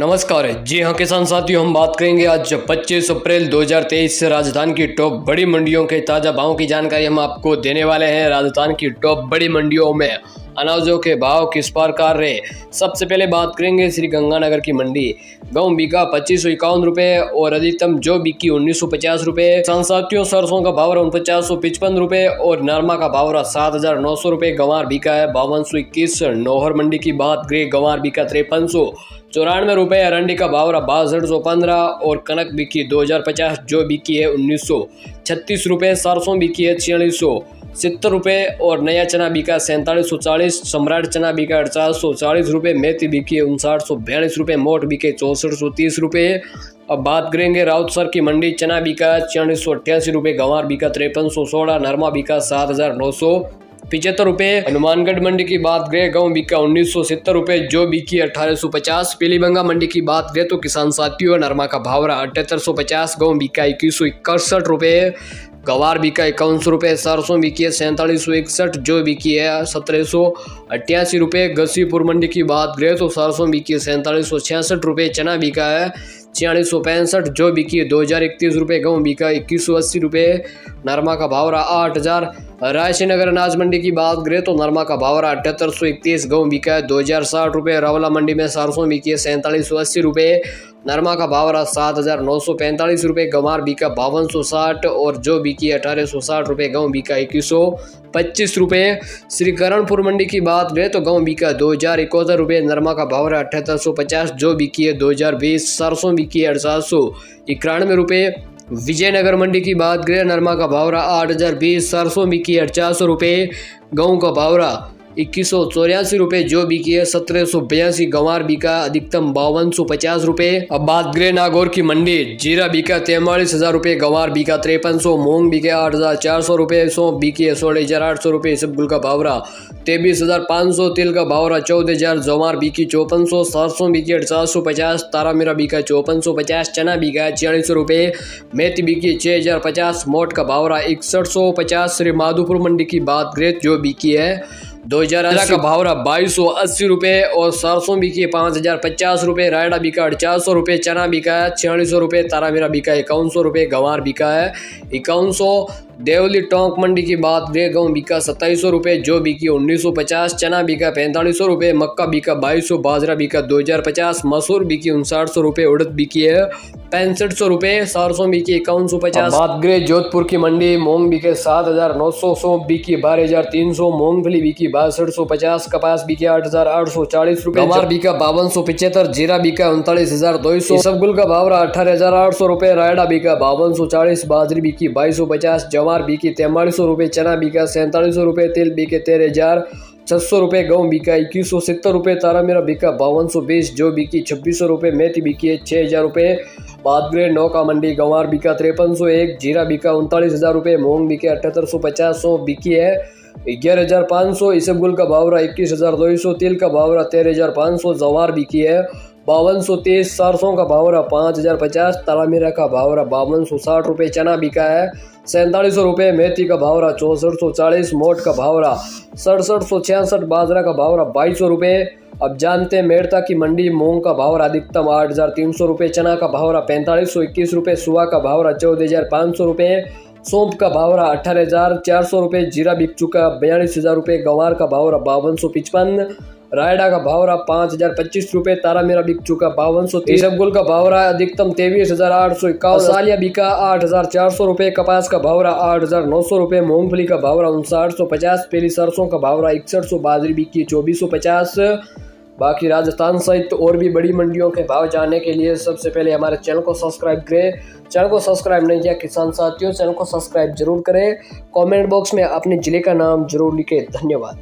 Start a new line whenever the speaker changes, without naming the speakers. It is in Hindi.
नमस्कार जी हाँ किसान साथियों, हम बात करेंगे आज 25 अप्रैल 2023 से राजस्थान की टॉप बड़ी मंडियों के ताज़ा भावों की जानकारी हम आपको देने वाले हैं। राजस्थान की टॉप बड़ी मंडियों में अनाजों के भाव किस प्रकार रहे। सबसे पहले बात करेंगे श्री गंगानगर की मंडी। गेहूं बिका 2551 रुपये और अधिकतम जो बिकी 1950 रुपये। किसान साथियों, सरसों का भाव 4955 रुपये और नरमा का भाव 7900 रुपये। गंवार बिका है 5221। नौहर मंडी की बात करें, गंवार बिका 5394 रुपये। अरंडी का भाव 6215 और कनक बिकी 2050 जो बिकी है 1936 रुपये। सरसों बिकी है 4670 रुपये और नया चना बिका 4740। सम्राट चना बिका 4840 रुपये। मेथी बिकी 5942 रुपये। मोट बिके 6430 रुपये। अब बात करेंगे राउतसर की मंडी। चना बिका 4688 रुपये। गंवार बिका 5316। नरमा बिका 7975 रुपये। हनुमानगढ़ मंडी की बात करें, गेहूं बिका 1970 रुपये जो बिकी 1850। पीलीबंगा मंडी की बात करें तो किसान साथियों, नरमा का भाव 7850। गेहूं बिका 2161 रुपये। गंवार बिका 51 रुपये। सरसों बिकी है 4761 जो बिकी है 1788 रुपये। गसीपुर मंडी की बात करें तो सरसों बिकी है 4766 रुपये। चना बिका है 4665 जो बिकी है 2031 रुपये। गेहूं बिका 2180 रुपये। नरमा का भाव 8000। रायसीनगर अनाज मंडी की बात करें तो नरमा का भाव 7831। गेहूं बिका है 2060 रुपये। रावला मंडी में सरसों बिकी है 4780 रुपये। नरमा का भाव 7945 रुपये। गंवार बिका 5260 और जो बिकी 1860 रुपये। गेहूं बिका 2125 रुपये। श्री करणपुर मंडी की बात करें तो गेहूं बिका 2071 रुपये। नरमा का भाव 7850 जो बिकी है 2020। सरसों बिकी है 4891 रुपये। विजयनगर मंडी की बात करें, नरमा का भाव 8020। सरसों बिकी 400 रुपये। गेहूं का भाव 2184 रुपये जो बिकी है 1782। गंवार बिका अधिकतम 5250 रुपये। अब बात करें नागौर की मंडी। जीरा बिका 43,000 रुपये। गंवार बिका 5300। मूंग बिके 8400 रुपये। सौंफ बिकी है 16,800 रुपये। इसबगुल का भाव 23,500। तिल का भाव 14,000। जवार बिकी 5400। सरसों बिकी 850। तारामीरा बिका 5450। चना बिका 4600 रुपये। मेथी बिकी 6050। मोट का भाव 6150। श्री माधोपुर मंडी की बात करें जो बिकी है 2000 का भाव 2280 रुपये और सरसों बिकी 5050 रुपये। रायडा बिका 400 रुपये। चना बिका है 4600 रुपये। तारामीरा बिका 5100 रुपये। गंवार बिका है 5100। देवली टोंक मंडी की बात करें, गेहूं बिका 2700 रुपये जो बिकी 1950। चना बिका 4500 रुपये। मक्का बिका 2200। बाजरा बिका 2050। मसूर बिकी 5900 रुपये। उड़द बिकी है 6500 रुपये। सरसों बिकी 5150। बात करें जोधपुर की मंडी। मूंग बिके 7900। सौंफ बिकी 12300। मूंगफली बिकी 6250। कपास बिकी 8840 रुपये। गंवार बिका 5275। जीरा बिका 39,200। इसबगुल का भाव 18,800 रुपये। रायडा बिका 5240। बाजरी बिकी 2250। जवार बिकी 4300 रुपये। चना बिका 4700 रुपये। तिल बिके 13,600 रुपये। गेहूं बिका 2170 रुपये। तारामीरा बिका 5220 जो बिकी 2600 रुपये। मेथी बिकी 6000 रुपये। बात करें नौका मंडी। गंवार बिका 5301। जीरा बिका 39,000 रुपये। मूंग बिके 7850। सौंफ बिकी है 11,500। इसबगुल का भाव 21,200। तिल का भाव 13,500। जवार बिकी है 5230। सरसों का भाव 5,050। तारामीरा का भाव 5260 रुपये। चना बिका है 4700 रुपये। मेथी का भाव 6440। मोट का भाव 6766। बाजरा का भाव 2200 रुपये। अब जानते हैं मेड़ता की मंडी। मूंग का भाव अधिकतम 8,300 रुपये। चना का भाव 4521 रुपये। सुहा का भाव 14,500 रुपये। सौंफ का भाव 18,400 रुपये। जीरा बिक चुका 42,000 रुपये। गंवार का भाव 5255। रायडा का भाव 5,025 रुपये। तारामीरा बिक चुका 5230। इसबगुल का भाव अधिकतम 23,851। सालिया बिका 8,400 रुपये। कपास का भाव 8,900 रुपये। मूंगफली का भाव 5950। पीली सरसों का भाव 6100। बाजरी बिकी 2450। बाकी राजस्थान सहित और भी बड़ी मंडियों के भाव जानने के लिए सबसे पहले हमारे चैनल को सब्सक्राइब करें। चैनल को सब्सक्राइब नहीं किया किसान साथियों, चैनल को सब्सक्राइब जरूर करें। कमेंट बॉक्स में अपने जिले का नाम जरूर लिखें। धन्यवाद।